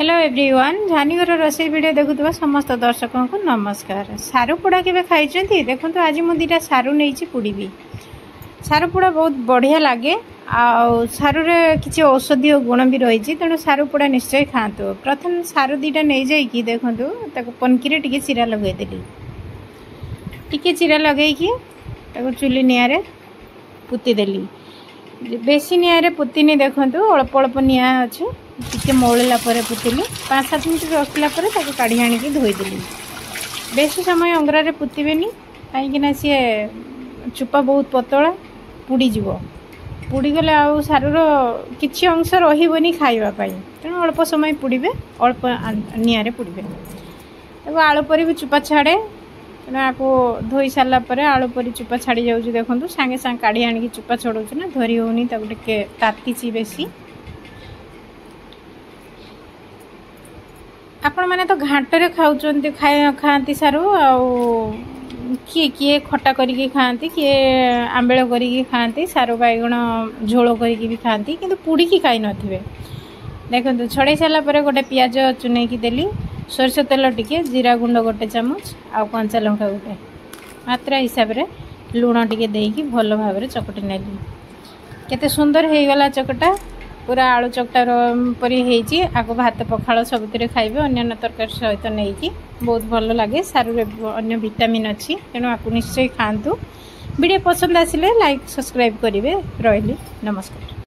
Hello everyone झानीगर रोसई video देखुवा समस्त दर्शकों को नमस्कार। सारू पोड़ा के खाई देखो आज मुझे दीटा सारू नहीं पुड़ी सारू पोड़ा बहुत बढ़िया लगे आरू किसी औषधीय गुण भी रही तेणु सारू पोड़ा निश्चय खातु। प्रथम सारू दीटा नहीं जाइए देखो पनकी टे चिरा लगेदेली टी चिरा लगे चुली निआरे पुतीदेली बेसी निआरे पुतीनी देखु अल्प अल्प निआ अच्छे टी मौलिला पुतीली 5-7 मिनट रखला काढ़ी आणिकी धोईदेली। बेसी समय अंगरारे पुतीबेनी कहीं सी चुपा बहुत पतला पुड़ीज पुड़ीगले आउ सारूर किसी अंश रही खावाई तेणु अल्प समय पुड़े अल्प निआरे पुड़े आलू पर भी चुपा छाड़े तेणु आपको धोई सारापर आलू पर चुपा छाड़ी जाऊँ देखो सांगे सांगे काढ़ी आणिकी चुपा छड़ाऊँ ना धरी होनी टे ताती बेसी आपण मैंने तो घाटे खाती सारू किए किए खटा करके खाती किए आंबेल करके खाती सारू बैगण झोल करके भी खाती किंतु पुड़ी की खाई नथिबे। देखो छड़े सारापर गोटे पियाज चुनैकी देली सोरष तेल टिके जीरा गुंड गोटे चामच आ कंचा लंका गोटे मात्रा हिसाब रे लुण टिके देकी भल भाव चकटी नेली केते सुंदर हो गला चकटा पूरा आलू चकटा परी आगो भात पखाड़ सबुत खाइबे अन्य तरकारी सहित नहीं बहुत भल लगे सारू अन्य विटामिन अच्छी तेणु आपको निश्चय खातु। वीडियो पसंद आसिले लाइक सब्सक्राइब करेंगे। रही नमस्कार।